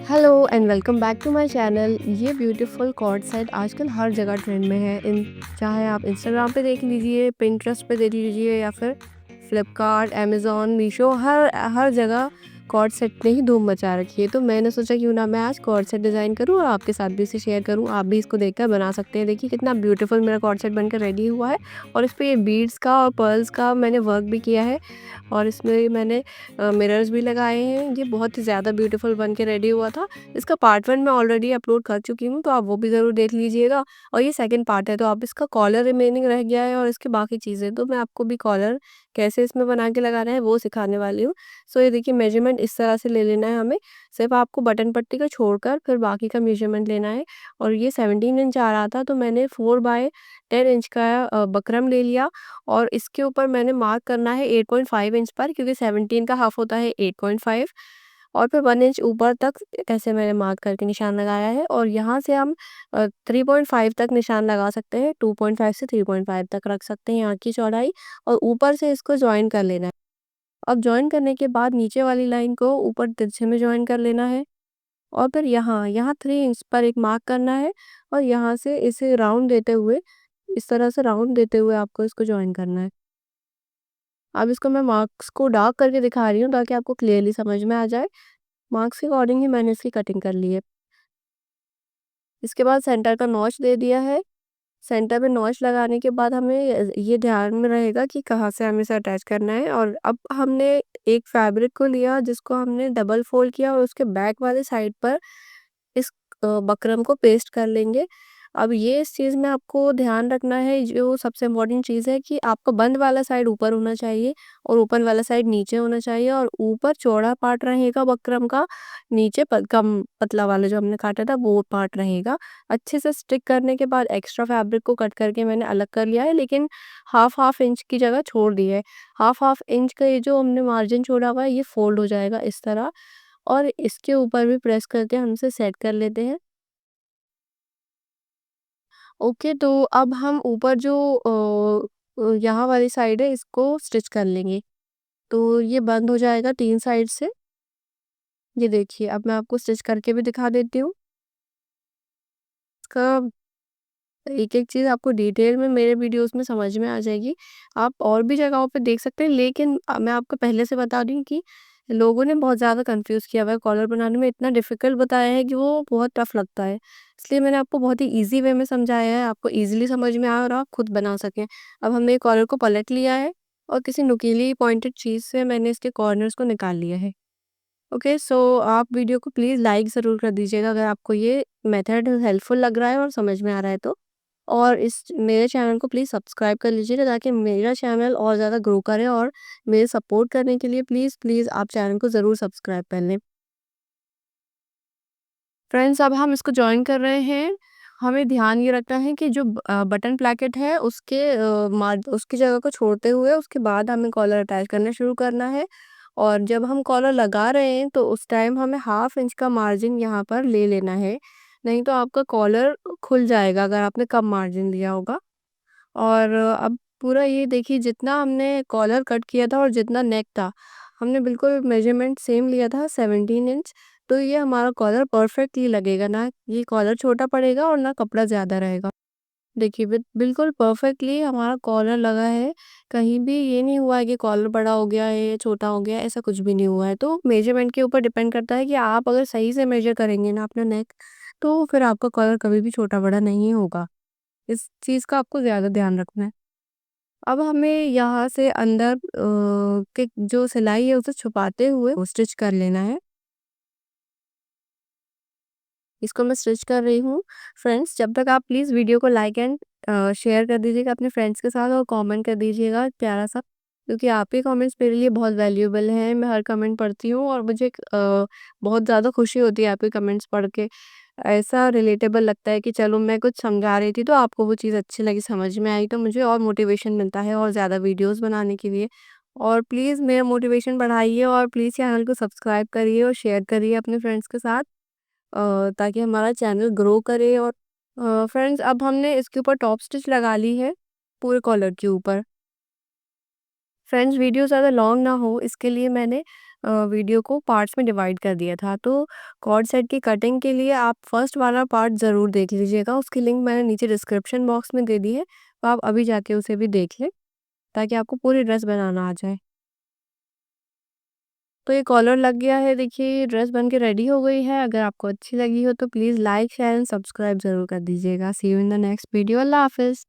Hello and welcome back to my channel. ये beautiful cord set आजकल हर जगह ट्रेंड में है। इन चाहे आप इंस्टाग्राम पे देख लीजिए, पिंटरेस्ट पे देख लीजिए या फिर फ्लिपकार्ट, अमेज़न, मीशो, हर हर जगह कॉर्ड सेट ने ही धूम मचा रखी है। तो मैंने सोचा क्यों ना मैं आज कॉर्ड सेट डिज़ाइन करूँ और आपके साथ भी इसे शेयर करूँ। आप भी इसको देखकर बना सकते हैं। देखिए कितना ब्यूटीफुल मेरा कॉर्ड सेट बनकर रेडी हुआ है और इस पे ये बीड्स का और पर्ल्स का मैंने वर्क भी किया है और इसमें मैंने मिरर्स भी लगाए हैं। ये बहुत ही ज़्यादा ब्यूटीफुल बन के रेडी हुआ था। इसका पार्ट 1 मैं ऑलरेडी अपलोड कर चुकी हूँ, तो आप वो भी ज़रूर देख लीजिएगा और ये सेकंड पार्ट है। तो अब इसका कॉलर रिमेनिंग रह गया है और इसकी बाकी चीज़ें, तो मैं आपको भी कॉलर कैसे इसमें बना के लगाना है वो सिखाने वाली हूँ। सो ये देखिए मेजरमेंट इस तरह से ले लेना है हमें। सिर्फ आपको बटन पट्टी को छोड़कर फिर बाकी का मेजरमेंट लेना है और ये 17 इंच आ रहा था, तो मैंने 4/10 इंच का बकरम ले लिया और इसके ऊपर मैंने मार्क करना है 8.5 इंच पर, क्योंकि 17 का हाफ होता है 8.5 और फिर 1 इंच ऊपर तक ऐसे मैंने मार्क करके निशान लगाया है और यहाँ से हम 3.5 तक निशान लगा सकते हैं। 2.5 से 3.5 तक रख सकते हैं यहाँ की चौड़ाई और ऊपर से इसको जॉइन कर लेना है। अब जॉइन करने के बाद नीचे वाली लाइन को ऊपर तिरछे में जॉइन कर लेना है और फिर यहाँ यहाँ 3 इंच पर एक मार्क करना है और यहाँ से इसे राउंड देते हुए, इस तरह से राउंड देते हुए आपको इसको जॉइन करना है। अब इसको मैं मार्क्स को डार्क करके दिखा रही हूँ ताकि आपको क्लियरली समझ में आ जाए। मार्क्स के अकॉर्डिंग ही मैंने इसकी कटिंग कर ली है। इसके बाद सेंटर का नॉच दे दिया है। सेंटर पे नॉच लगाने के बाद हमें ये ध्यान में रहेगा कि कहाँ से हमें इसे अटैच करना है और अब हमने एक फैब्रिक को लिया जिसको हमने डबल फोल्ड किया और उसके बैक वाले साइड पर इस बकरम को पेस्ट कर लेंगे। अब ये इस चीज़ में आपको ध्यान रखना है, जो सबसे इम्पोर्टेंट चीज़ है कि आपका बंद वाला साइड ऊपर होना चाहिए और ओपन वाला साइड नीचे होना चाहिए और ऊपर चौड़ा पार्ट रहेगा बकरम का, नीचे कम पतला वाला जो हमने काटा था वो पार्ट रहेगा। अच्छे से स्टिक करने के बाद एक्स्ट्रा फैब्रिक को कट करके मैंने अलग कर लिया है, लेकिन हाफ इंच की जगह छोड़ दी है। हाफ इंच का ये जो हमने मार्जिन छोड़ा हुआ है ये फोल्ड हो जाएगा इस तरह और इसके ऊपर भी प्रेस करके हम इसे सेट कर लेते हैं। ओके, तो अब हम ऊपर जो यहाँ वाली साइड है इसको स्टिच कर लेंगे। तो ये बंद हो जाएगा 3 साइड से। ये देखिए अब मैं आपको स्टिच करके भी दिखा देती हूँ। इसका एक-एक चीज़ आपको डिटेल में मेरे वीडियोज़ में समझ में आ जाएगी। आप और भी जगहों पे देख सकते हैं, लेकिन मैं आपको पहले से बता दूँ कि लोगों ने बहुत ज़्यादा कन्फ्यूज़ किया हुआ है। कॉलर बनाने में इतना डिफ़िकल्ट बताया है कि वो बहुत टफ़ लगता है। इसलिए मैंने आपको बहुत ही ईज़ी वे में समझाया है, आपको ईज़िली समझ में आए और आप खुद बना सकें। अब हमने कॉलर को पलट लिया है और किसी नुकीली पॉइंटेड चीज़ से मैंने इसके कॉर्नर्स को निकाल लिया है। ओके, सो आप वीडियो को प्लीज़ लाइक ज़रूर कर दीजिएगा अगर आपको ये मेथड हेल्पफुल लग रहा है और समझ में आ रहा है तो। और इस मेरे चैनल को प्लीज़ सब्सक्राइब कर लीजिएगा ताकि मेरा चैनल और ज़्यादा ग्रो करे और मेरे सपोर्ट करने के लिए प्लीज़ आप चैनल को ज़रूर सब्सक्राइब कर लें। फ्रेंड्स, अब हम इसको जॉइन कर रहे हैं। हमें ध्यान ये रखना है कि जो बटन प्लैकेट है उसके उसकी जगह को छोड़ते हुए उसके बाद हमें कॉलर अटैच करना शुरू करना है और जब हम कॉलर लगा रहे हैं तो उस टाइम हमें हाफ इंच का मार्जिन यहाँ पर ले लेना है। नहीं तो आपका कॉलर खुल जाएगा अगर आपने कम मार्जिन लिया होगा। और अब पूरा ये देखिए जितना हमने कॉलर कट किया था और जितना नेक था, हमने बिल्कुल मेज़रमेंट सेम लिया था 17 इंच। तो ये हमारा कॉलर परफेक्टली लगेगा, ना ये कॉलर छोटा पड़ेगा और ना कपड़ा ज़्यादा रहेगा। देखिए बिल्कुल परफेक्टली हमारा कॉलर लगा है, कहीं भी ये नहीं हुआ है कि कॉलर बड़ा हो गया है, छोटा हो गया है, ऐसा कुछ भी नहीं हुआ है। तो मेज़रमेंट के ऊपर डिपेंड करता है कि आप अगर सही से मेज़र करेंगे ना अपना नेक, तो फिर आपका कॉलर कभी भी छोटा-बड़ा नहीं होगा। इस चीज़ का आपको ज़्यादा ध्यान रखना है। अब हमें यहाँ से अंदर के जो सिलाई है उसे छुपाते हुए वो स्टिच कर लेना है। इसको मैं स्टिच कर रही हूँ। फ्रेंड्स, जब तक आप प्लीज़ वीडियो को लाइक एंड शेयर कर दीजिएगा अपने फ्रेंड्स के साथ और कमेंट कर दीजिएगा प्यारा-सा, क्योंकि आपके कमेंट्स मेरे लिए बहुत वैल्यूएबल हैं। मैं हर कमेंट पढ़ती हूँ और मुझे बहुत ज़्यादा खुशी होती है आपके कमेंट्स पढ़ के। ऐसा रिलेटेबल लगता है कि चलो मैं कुछ समझा रही थी तो आपको वो चीज़ अच्छी लगी, समझ में आई, तो मुझे और मोटिवेशन मिलता है और ज़्यादा वीडियोज़ बनाने के लिए। और प्लीज़ मेरा मोटिवेशन बढ़ाइए और प्लीज़ चैनल को सब्सक्राइब करिए और शेयर करिए अपने फ्रेंड्स के साथ, ताकि हमारा चैनल ग्रो करे। और फ्रेंड्स, अब हमने इसके ऊपर टॉप स्टिच लगा ली है पूरे कॉलर के ऊपर। फ्रेंड्स, वीडियो ज़्यादा लॉन्ग ना हो इसके लिए मैंने वीडियो को पार्ट्स में डिवाइड कर दिया था। तो कॉर्ड सेट की कटिंग के लिए आप फर्स्ट वाला पार्ट ज़रूर देख लीजिएगा, उसकी लिंक मैंने नीचे डिस्क्रिप्शन बॉक्स में दे दी है, तो आप अभी जाके उसे भी देख लें, ताकि आपको पूरी ड्रेस बनाना आ जाए। तो ये कॉलर लग गया है, देखिए ड्रेस बन के रेडी हो गई है। अगर आपको अच्छी लगी हो तो please like, share and subscribe ज़रूर कर दीजिएगा। See you in the next video. अल्लाह हाफ़िज़।